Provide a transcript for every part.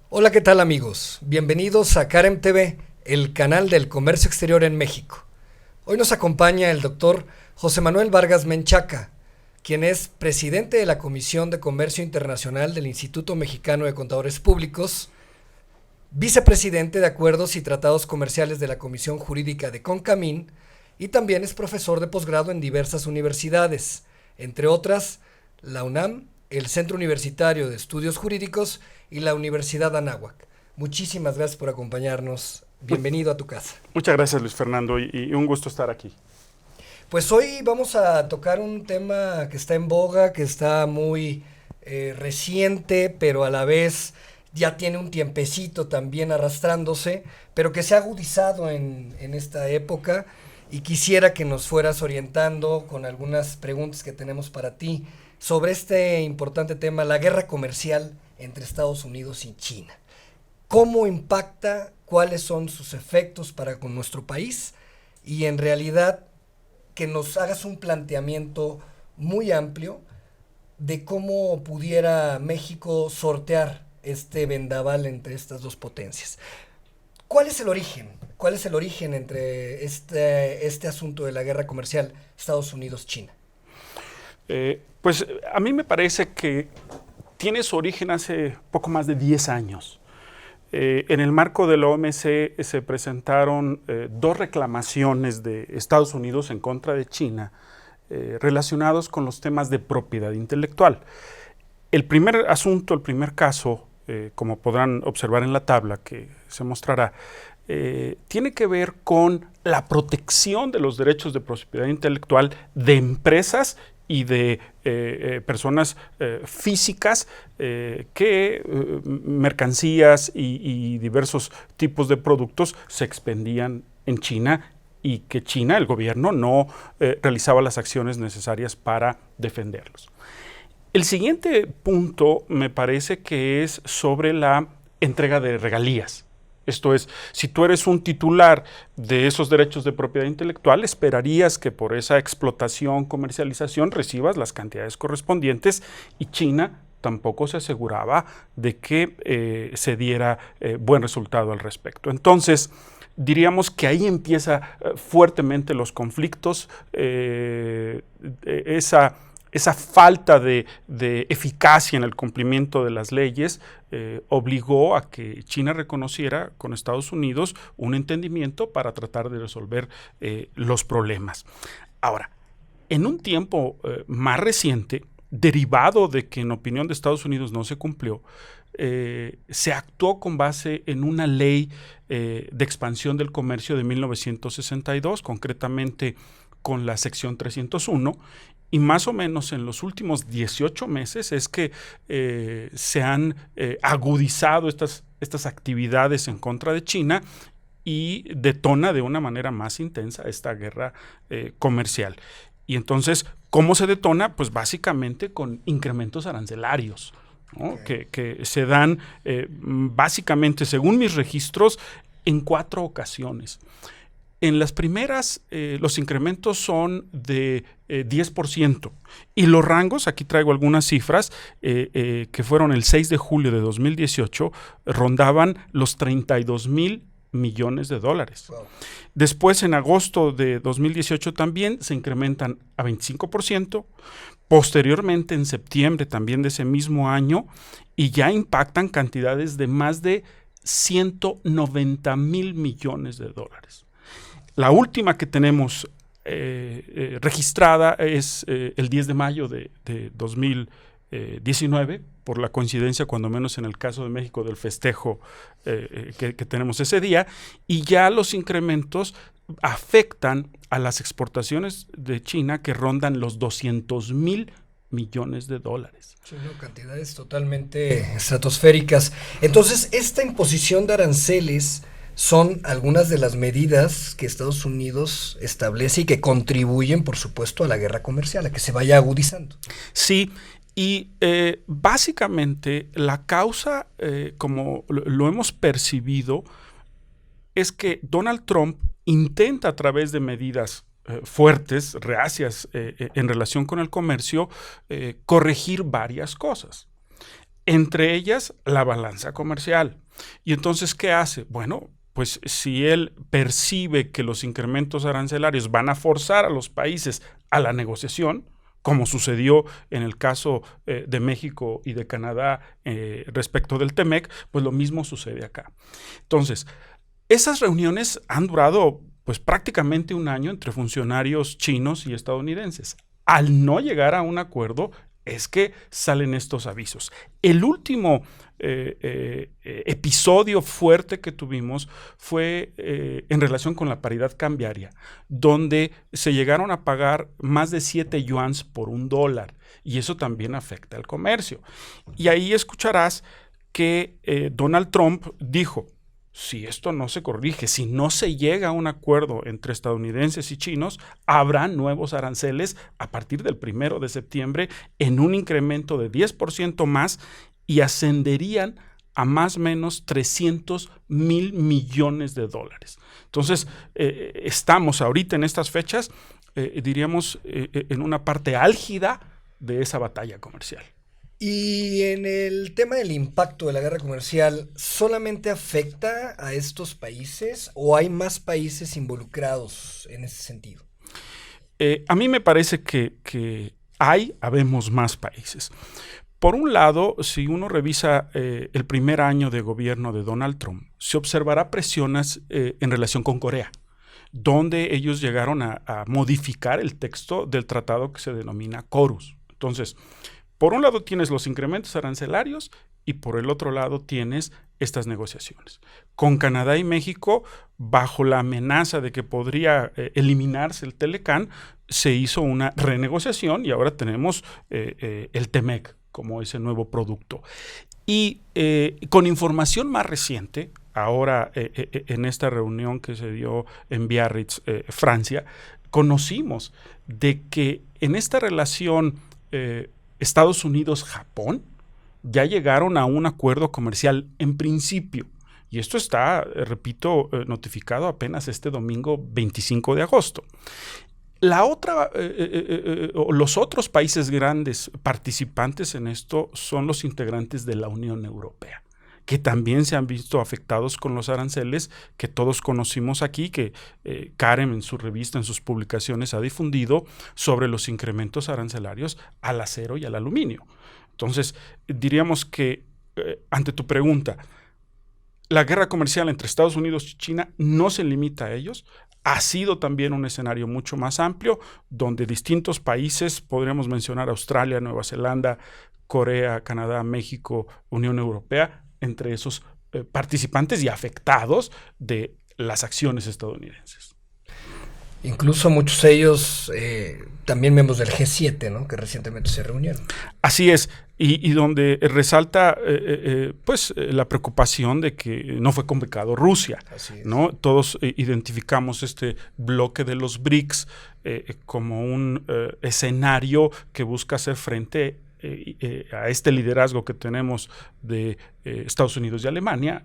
Hola, ¿qué tal amigos? Bienvenidos a Carem TV, el canal del comercio exterior en México. Hoy nos acompaña el doctor José Manuel Vargas Menchaca, quien es presidente de la Comisión de Comercio Internacional del Instituto Mexicano de Contadores Públicos, vicepresidente de Acuerdos y Tratados Comerciales de la Comisión Jurídica de CONCAMIN y también es profesor de posgrado en diversas universidades, entre otras la UNAM, el Centro Universitario de Estudios Jurídicos y la Universidad Anáhuac. Muchísimas gracias por acompañarnos. Bienvenido a tu casa. Muchas gracias, Luis Fernando, y un gusto estar aquí. Pues hoy vamos a tocar un tema que está en boga, que está muy reciente, pero a la vez ya tiene un tiempecito también arrastrándose, pero que se ha agudizado en esta época, y quisiera que nos fueras orientando con algunas preguntas que tenemos para ti sobre este importante tema, la guerra comercial entre Estados Unidos y China. ¿Cómo impacta? ¿Cuáles son sus efectos para con nuestro país? Y en realidad que nos hagas un planteamiento muy amplio de cómo pudiera México sortear este vendaval entre estas dos potencias. ¿Cuál es el origen? ¿Cuál es el origen entre este asunto de la guerra comercial Estados Unidos-China? Pues a mí me parece que tiene su origen hace poco más de 10 años. En el marco de la OMC se presentaron dos reclamaciones de Estados Unidos en contra de China relacionados con los temas de propiedad intelectual. El primer asunto, el primer caso, como podrán observar en la tabla que se mostrará, tiene que ver con la protección de los derechos de propiedad intelectual de empresas y de personas físicas que mercancías y diversos tipos de productos se expendían en China y que China, el gobierno, no realizaba las acciones necesarias para defenderlos. El siguiente punto me parece que es sobre la entrega de regalías. Esto es, si tú eres un titular de esos derechos de propiedad intelectual, esperarías que por esa explotación, comercialización, recibas las cantidades correspondientes, y China tampoco se aseguraba de que se diera buen resultado al respecto. Entonces, diríamos que ahí empieza fuertemente los conflictos, esa falta de eficacia en el cumplimiento de las leyes obligó a que China reconociera con Estados Unidos un entendimiento para tratar de resolver los problemas. Ahora, en un tiempo más reciente, derivado de que en opinión de Estados Unidos no se cumplió, se actuó con base en una ley de expansión del comercio de 1962, concretamente con la sección 301, y más o menos en los últimos 18 meses es que se han agudizado estas actividades en contra de China y detona de una manera más intensa esta guerra comercial. Y entonces, ¿cómo se detona? Pues básicamente con incrementos arancelarios, ¿no? Okay. Que se dan básicamente, según mis registros, en 4 ocasiones. En las primeras, los incrementos son de 10%, y los rangos, aquí traigo algunas cifras, que fueron el 6 de julio de 2018, rondaban los 32,000 millones de dólares. Wow. Después, en agosto de 2018 también se incrementan a 25%, posteriormente en septiembre también de ese mismo año, y ya impactan cantidades de más de 190,000 millones de dólares. La última que tenemos registrada es el 10 de mayo de 2019, por la coincidencia, cuando menos en el caso de México, del festejo que tenemos ese día, y ya los incrementos afectan a las exportaciones de China, que rondan los 200,000 millones de dólares. Sí, no, cantidades totalmente estratosféricas. Entonces, esta imposición de aranceles son algunas de las medidas que Estados Unidos establece y que contribuyen, por supuesto, a la guerra comercial, a que se vaya agudizando. Sí, y básicamente la causa, como lo hemos percibido, es que Donald Trump intenta a través de medidas fuertes, reacias en relación con el comercio, corregir varias cosas. Entre ellas, la balanza comercial. Y entonces, ¿qué hace? Bueno, pues si él percibe que los incrementos arancelarios van a forzar a los países a la negociación, como sucedió en el caso de México y de Canadá respecto del TEMEC, pues lo mismo sucede acá. Entonces, esas reuniones han durado pues prácticamente un año entre funcionarios chinos y estadounidenses. Al no llegar a un acuerdo, es que salen estos avisos. El último episodio fuerte que tuvimos fue en relación con la paridad cambiaria, donde se llegaron a pagar más de 7 yuans por $1, y eso también afecta al comercio. Y ahí escucharás que Donald Trump dijo: si esto no se corrige, si no se llega a un acuerdo entre estadounidenses y chinos, habrá nuevos aranceles a partir del 1 de septiembre en un incremento de 10% más y ascenderían a más o menos $300 mil millones. Entonces, estamos ahorita en estas fechas, diríamos, en una parte álgida de esa batalla comercial. Y en el tema del impacto de la guerra comercial, ¿solamente afecta a estos países o hay más países involucrados en ese sentido? A mí me parece que habemos más países. Por un lado, si uno revisa el primer año de gobierno de Donald Trump, se observará presiones en relación con Corea, donde ellos llegaron a modificar el texto del tratado que se denomina KORUS. Entonces, por un lado tienes los incrementos arancelarios y por el otro lado tienes estas negociaciones. Con Canadá y México, bajo la amenaza de que podría eliminarse el Telecán, se hizo una renegociación y ahora tenemos el TEMEC como ese nuevo producto. Y con información más reciente, ahora en esta reunión que se dio en Biarritz, Francia, conocimos de que en esta relación Estados Unidos-Japón ya llegaron a un acuerdo comercial en principio. Y esto está, repito, notificado apenas este domingo 25 de agosto. Los otros países grandes participantes en esto son los integrantes de la Unión Europea, que también se han visto afectados con los aranceles que todos conocimos aquí, que Karen en su revista, en sus publicaciones, ha difundido sobre los incrementos arancelarios al acero y al aluminio. Entonces, diríamos que, ante tu pregunta, la guerra comercial entre Estados Unidos y China no se limita a ellos, ha sido también un escenario mucho más amplio, donde distintos países, podríamos mencionar Australia, Nueva Zelanda, Corea, Canadá, México, Unión Europea, entre esos participantes y afectados de las acciones estadounidenses. Incluso muchos de ellos, también miembros del G7, ¿no?, que recientemente se reunieron. Así es, y donde resalta la preocupación de que no fue convocado Rusia, ¿no? Todos identificamos este bloque de los BRICS como un escenario que busca hacer frente a este liderazgo que tenemos de Estados Unidos y Alemania,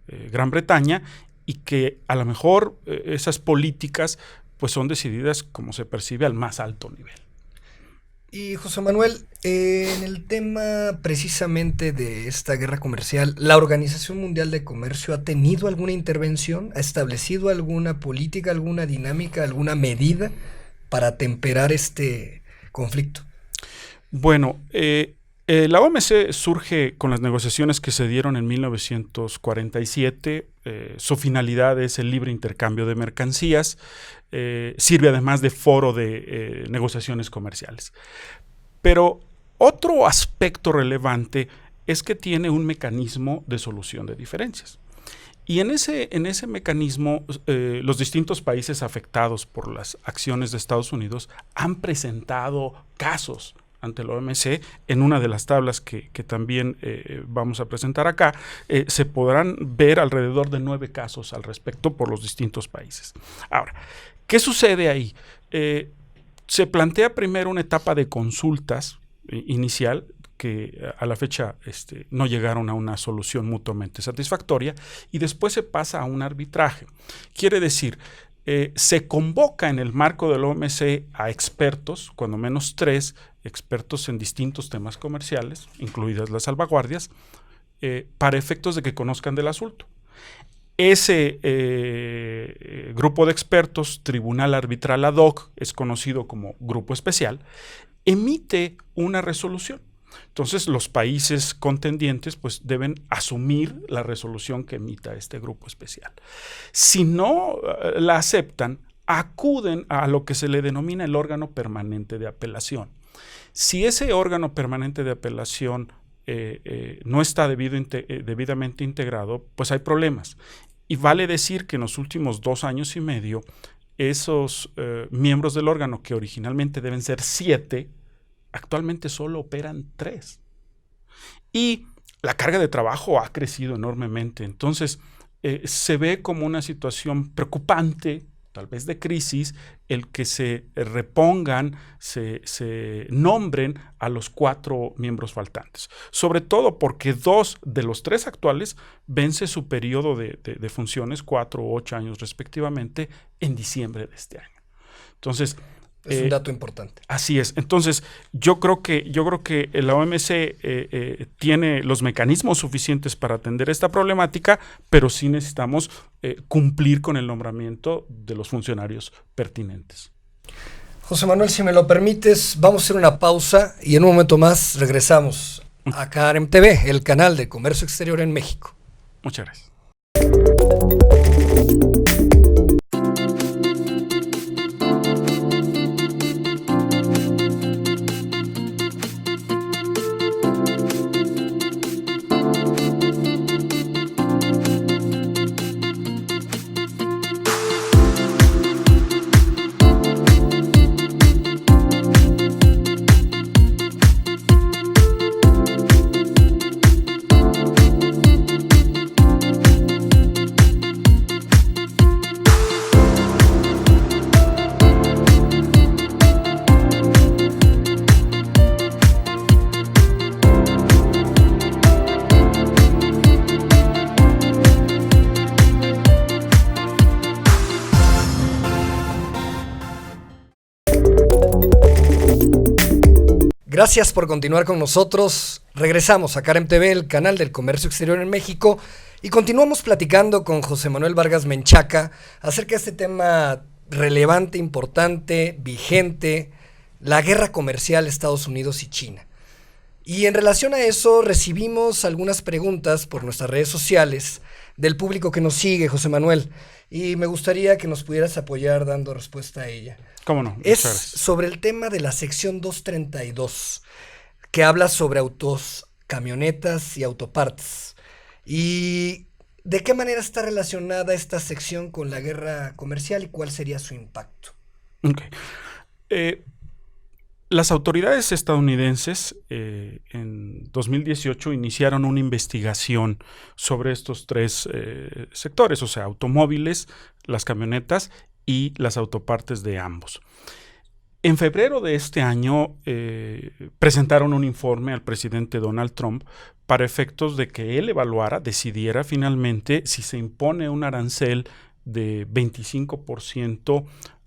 Gran Bretaña, y que a lo mejor esas políticas pues son decididas, como se percibe, al más alto nivel. Y José Manuel, en el tema precisamente de esta guerra comercial, ¿la Organización Mundial de Comercio ha tenido alguna intervención? ¿Ha establecido alguna política, alguna dinámica, alguna medida para temperar este conflicto? Bueno, la OMC surge con las negociaciones que se dieron en 1947. Su finalidad es el libre intercambio de mercancías. Sirve además de foro de negociaciones comerciales. Pero otro aspecto relevante es que tiene un mecanismo de solución de diferencias. Y en ese mecanismo, los distintos países afectados por las acciones de Estados Unidos han presentado casos ante la OMC. En una de las tablas que también vamos a presentar acá, se podrán ver alrededor de 9 casos al respecto por los distintos países. Ahora, ¿qué sucede ahí? Se plantea primero una etapa de consultas inicial que a la fecha no llegaron a una solución mutuamente satisfactoria, y después se pasa a un arbitraje. Quiere decir, se convoca en el marco del OMC a expertos, cuando menos 3 expertos en distintos temas comerciales, incluidas las salvaguardias, para efectos de que conozcan del asunto. Ese grupo de expertos, Tribunal Arbitral Ad Hoc, es conocido como Grupo Especial, emite una resolución. Entonces, los países contendientes pues deben asumir la resolución que emita este grupo especial. Si no la aceptan, acuden a lo que se le denomina el órgano permanente de apelación. Si ese órgano permanente de apelación no está debidamente integrado, pues hay problemas. Y vale decir que en los últimos 2 años y medio, esos miembros del órgano, que originalmente deben ser 7, actualmente solo operan 3. Y la carga de trabajo ha crecido enormemente. Entonces, se ve como una situación preocupante, tal vez de crisis, el que se repongan, se nombren a los 4 miembros faltantes. Sobre todo porque 2 de los 3 actuales vence su periodo de funciones, 4 o 8 años respectivamente, en diciembre de este año. Entonces, es un dato importante. Así es. Entonces, yo creo que la OMC tiene los mecanismos suficientes para atender esta problemática, pero sí necesitamos cumplir con el nombramiento de los funcionarios pertinentes. José Manuel, si me lo permites, vamos a hacer una pausa y en un momento más regresamos a Karen TV, el canal de comercio exterior en México. Muchas gracias. Gracias por continuar con nosotros. Regresamos a Karen TV, el canal del comercio exterior en México, y continuamos platicando con José Manuel Vargas Menchaca acerca de este tema relevante, importante, vigente, la guerra comercial Estados Unidos y China. Y en relación a eso recibimos algunas preguntas por nuestras redes sociales del público que nos sigue, José Manuel, y me gustaría que nos pudieras apoyar dando respuesta a ella. ¿Cómo no? Es sobre el tema de la sección 232, que habla sobre autos, camionetas y autopartes. ¿Y de qué manera está relacionada esta sección con la guerra comercial y cuál sería su impacto? Okay. Las autoridades estadounidenses en 2018 iniciaron una investigación sobre estos 3 sectores, o sea, automóviles, las camionetas y las autopartes de ambos. En febrero de este año presentaron un informe al presidente Donald Trump para efectos de que él decidiera finalmente si se impone un arancel de 25%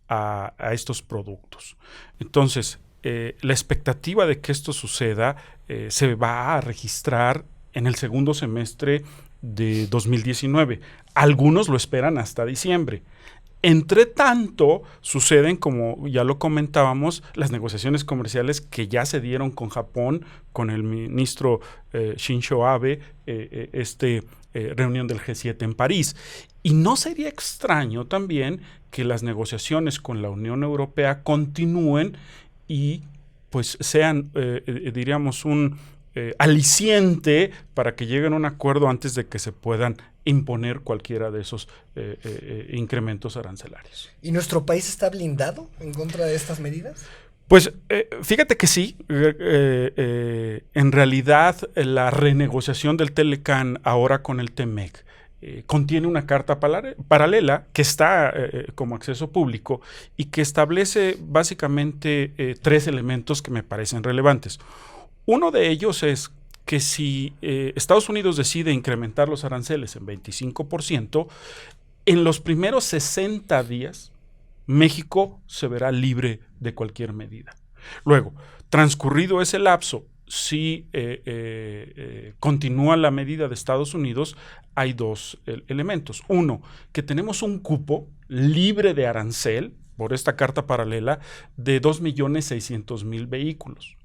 a estos productos. Entonces, la expectativa de que esto suceda se va a registrar en el segundo semestre de 2019. Algunos lo esperan hasta diciembre. Entre tanto, suceden, como ya lo comentábamos, las negociaciones comerciales que ya se dieron con Japón, con el ministro Shinzo Abe, reunión del G7 en París. Y no sería extraño también que las negociaciones con la Unión Europea continúen y pues sean, diríamos, un aliciente para que lleguen a un acuerdo antes de que se puedan imponer cualquiera de esos incrementos arancelarios. ¿Y nuestro país está blindado en contra de estas medidas? Pues fíjate que sí, en realidad la renegociación del Telecán ahora con el TEMEC contiene una carta paralela que está como acceso público y que establece básicamente tres elementos que me parecen relevantes. Uno de ellos es que si Estados Unidos decide incrementar los aranceles en 25%, en los primeros 60 días México se verá libre de cualquier medida. Luego, transcurrido ese lapso, si continúa la medida de Estados Unidos, hay dos elementos. Uno, que tenemos un cupo libre de arancel, por esta carta paralela, de 2.600.000 vehículos.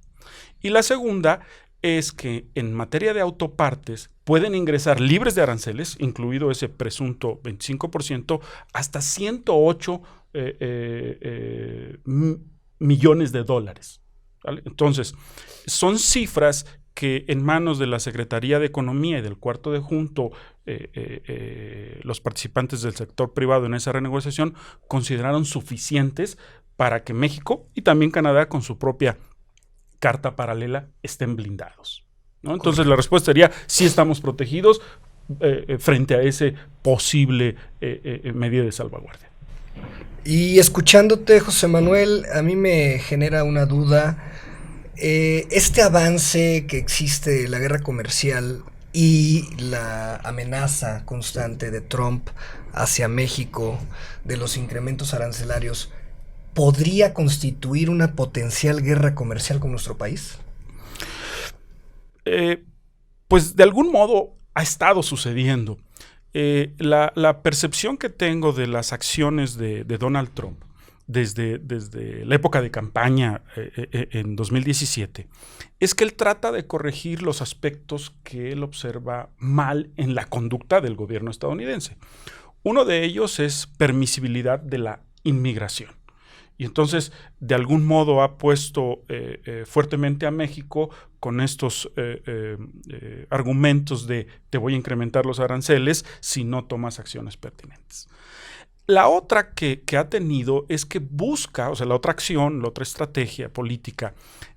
Y la segunda es que en materia de autopartes pueden ingresar libres de aranceles, incluido ese presunto 25%, hasta 108 millones de dólares. ¿Vale? Entonces, son cifras que en manos de la Secretaría de Economía y del cuarto de junto, los participantes del sector privado en esa renegociación consideraron suficientes para que México y también Canadá, con su propia carta paralela, estén blindados, ¿no? Entonces la respuesta sería, sí estamos protegidos frente a ese posible medida de salvaguardia. Y escuchándote, José Manuel, a mí me genera una duda. Este avance que existe de la guerra comercial y la amenaza constante de Trump hacia México de los incrementos arancelarios, ¿podría constituir una potencial guerra comercial con nuestro país? Pues de algún modo ha estado sucediendo. La percepción que tengo de las acciones de Donald Trump desde la época de campaña en 2017 es que él trata de corregir los aspectos que él observa mal en la conducta del gobierno estadounidense. Uno de ellos es permisibilidad de la inmigración. Y entonces, de algún modo, ha puesto fuertemente a México con estos argumentos de te voy a incrementar los aranceles si no tomas acciones pertinentes. La otra que ha tenido es que busca, o sea, la otra acción, la otra estrategia política,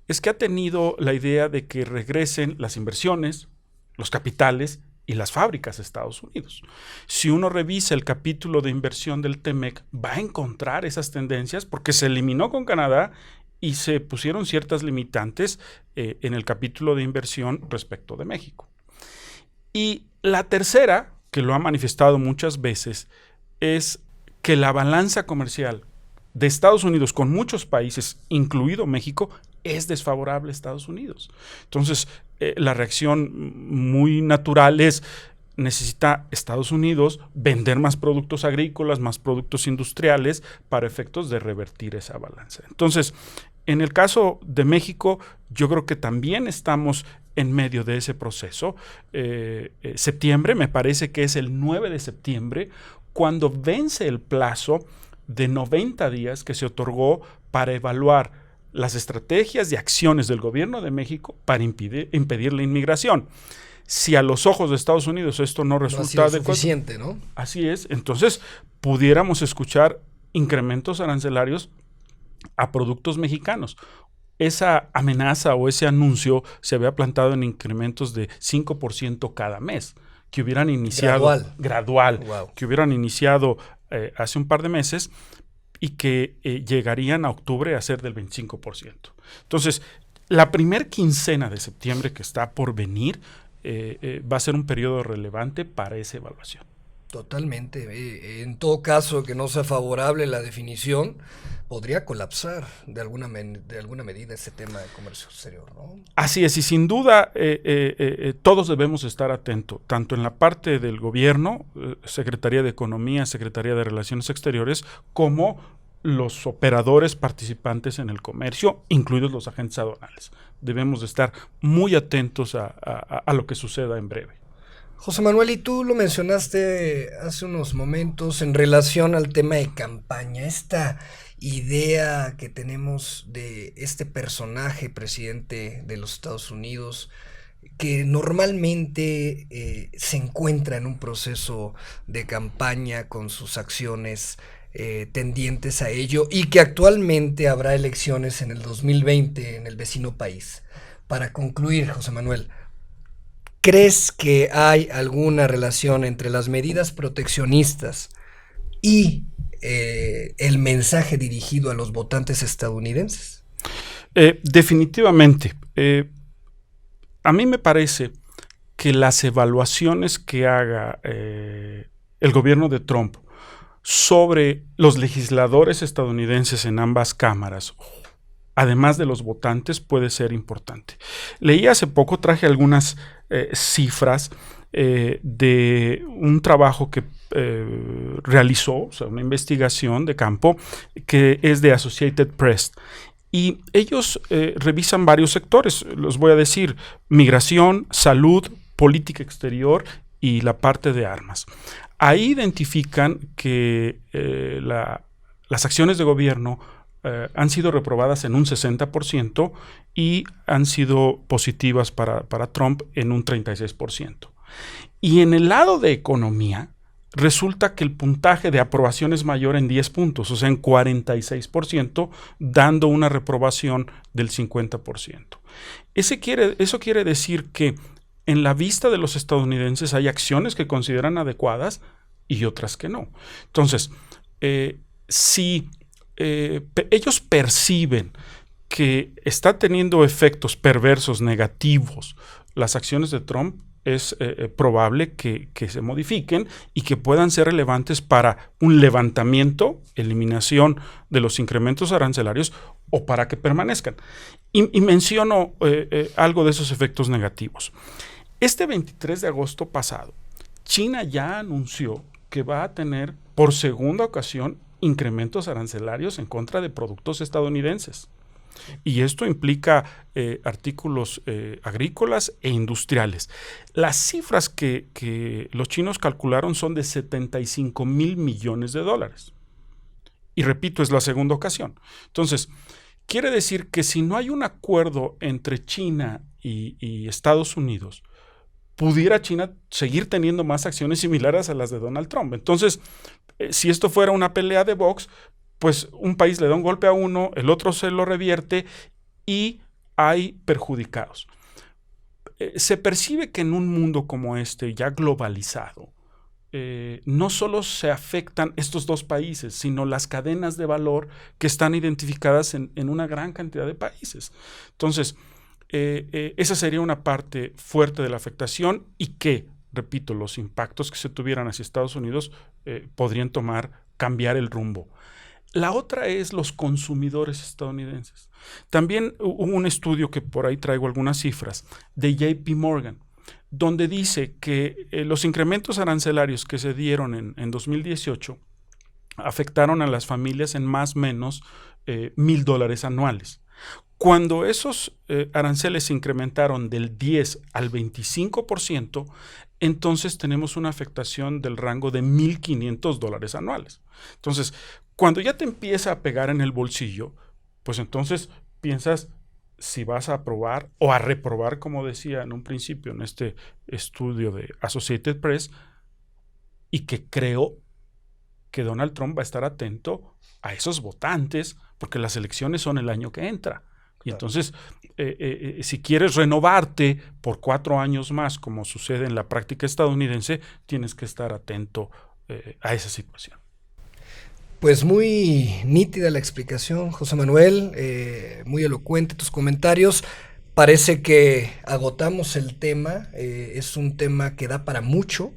es que ha tenido la idea de que regresen las inversiones, los capitales y las fábricas de Estados Unidos. Si uno revisa el capítulo de inversión del TEMEC, va a encontrar esas tendencias porque se eliminó con Canadá y se pusieron ciertas limitantes en el capítulo de inversión respecto de México. Y la tercera, que lo ha manifestado muchas veces, es que la balanza comercial de Estados Unidos con muchos países, incluido México, es desfavorable a Estados Unidos. Entonces, la reacción muy natural es, necesita Estados Unidos vender más productos agrícolas, más productos industriales para efectos de revertir esa balanza. Entonces, en el caso de México, yo creo que también estamos en medio de ese proceso. Septiembre, me parece que es el 9 de septiembre, cuando vence el plazo de 90 días que se otorgó para evaluar las estrategias y acciones del gobierno de México para impedir la inmigración. Si a los ojos de Estados Unidos esto no resulta suficiente, ¿no? Así es, entonces pudiéramos escuchar incrementos arancelarios a productos mexicanos. Esa amenaza o ese anuncio se había plantado en incrementos de 5% cada mes, que hubieran iniciado gradual wow. Que hubieran iniciado hace un par de meses y que llegarían a octubre a ser del 25%. Entonces, la primer quincena de septiembre que está por venir va a ser un periodo relevante para esa evaluación. Totalmente. En todo caso que no sea favorable la definición, podría colapsar de alguna medida ese tema de comercio exterior, ¿no? Así es, y sin duda todos debemos estar atentos, tanto en la parte del gobierno, Secretaría de Economía, Secretaría de Relaciones Exteriores, como los operadores participantes en el comercio, incluidos los agentes aduanales. Debemos de estar muy atentos a lo que suceda en breve. José Manuel, y tú lo mencionaste hace unos momentos en relación al tema de campaña, esta idea que tenemos de este personaje presidente de los Estados Unidos que normalmente se encuentra en un proceso de campaña con sus acciones tendientes a ello y que actualmente habrá elecciones en el 2020 en el vecino país. Para concluir, José Manuel, ¿crees que hay alguna relación entre las medidas proteccionistas y el mensaje dirigido a los votantes estadounidenses? Definitivamente. A mí me parece que las evaluaciones que haga el gobierno de Trump sobre los legisladores estadounidenses en ambas cámaras, además de los votantes, puede ser importante. Leí hace poco, traje algunas cifras de un trabajo que realizó, o sea, una investigación de campo que es de Associated Press. Y ellos revisan varios sectores, los voy a decir: migración, salud, política exterior y la parte de armas. Ahí identifican que las acciones de gobierno han sido reprobadas en un 60% y han sido positivas para Trump en un 36%. Y en el lado de economía, resulta que el puntaje de aprobación es mayor en 10 puntos, o sea, en 46%, dando una reprobación del 50%. Eso quiere decir que en la vista de los estadounidenses hay acciones que consideran adecuadas y otras que no. Entonces, si ellos perciben que está teniendo efectos perversos, negativos, las acciones de Trump, es probable que se modifiquen y que puedan ser relevantes para un levantamiento, eliminación de los incrementos arancelarios o para que permanezcan. Y menciono algo de esos efectos negativos. Este 23 de agosto pasado, China ya anunció que va a tener por segunda ocasión incrementos arancelarios en contra de productos estadounidenses. Y esto implica artículos agrícolas e industriales. Las cifras que los chinos calcularon son de $75 mil millones. Y repito, es la segunda ocasión. Entonces, quiere decir que si no hay un acuerdo entre China y Estados Unidos, pudiera China seguir teniendo más acciones similares a las de Donald Trump. Entonces, si esto fuera una pelea de box, pues un país le da un golpe a uno, el otro se lo revierte y hay perjudicados. Se percibe que en un mundo como este, ya globalizado, no solo se afectan estos dos países, sino las cadenas de valor que están identificadas en una gran cantidad de países. Entonces, esa sería una parte fuerte de la afectación y que, repito, los impactos que se tuvieran hacia Estados Unidos podrían cambiar el rumbo. La otra es los consumidores estadounidenses. También hubo un estudio, que por ahí traigo algunas cifras, de JP Morgan, donde dice que los incrementos arancelarios que se dieron en 2018 afectaron a las familias en más o menos $1,000 anuales. Cuando esos aranceles se incrementaron del 10 al 25%, entonces tenemos una afectación del rango de $1,500 anuales. Entonces, cuando ya te empieza a pegar en el bolsillo, pues entonces piensas si vas a aprobar o a reprobar, como decía en un principio en este estudio de Associated Press, y que creo que Donald Trump va a estar atento a esos votantes, porque las elecciones son el año que entra. Y entonces, si quieres renovarte por 4 años más, como sucede en la práctica estadounidense, tienes que estar atento a esa situación. Pues muy nítida la explicación, José Manuel, muy elocuente tus comentarios. Parece que agotamos el tema, es un tema que da para mucho.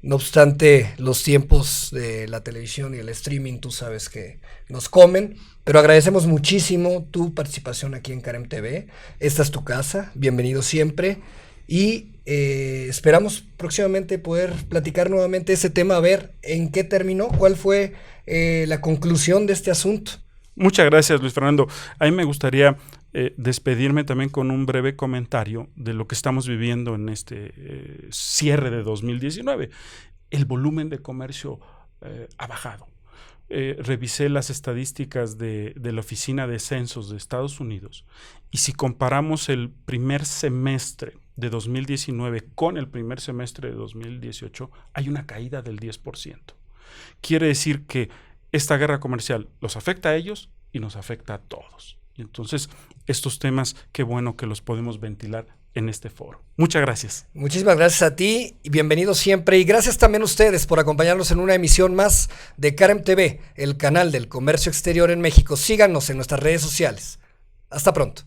No obstante, los tiempos de la televisión y el streaming, tú sabes que nos comen, pero agradecemos muchísimo tu participación aquí en Carem TV. Esta es tu casa, bienvenido siempre, y esperamos próximamente poder platicar nuevamente ese tema, a ver en qué terminó, cuál fue la conclusión de este asunto. Muchas gracias, Luis Fernando. A mí me gustaría despedirme también con un breve comentario de lo que estamos viviendo en este cierre de 2019. El volumen de comercio ha bajado. Revisé las estadísticas de la Oficina de Censos de Estados Unidos y si comparamos el primer semestre de 2019 con el primer semestre de 2018, hay una caída del 10%. Quiere decir que esta guerra comercial los afecta a ellos y nos afecta a todos. Y entonces, estos temas, qué bueno que los podemos ventilar en este foro. Muchas gracias. Muchísimas gracias a ti y bienvenido siempre. Y gracias también a ustedes por acompañarnos en una emisión más de Carem TV, el canal del comercio exterior en México. Síganos en nuestras redes sociales. Hasta pronto.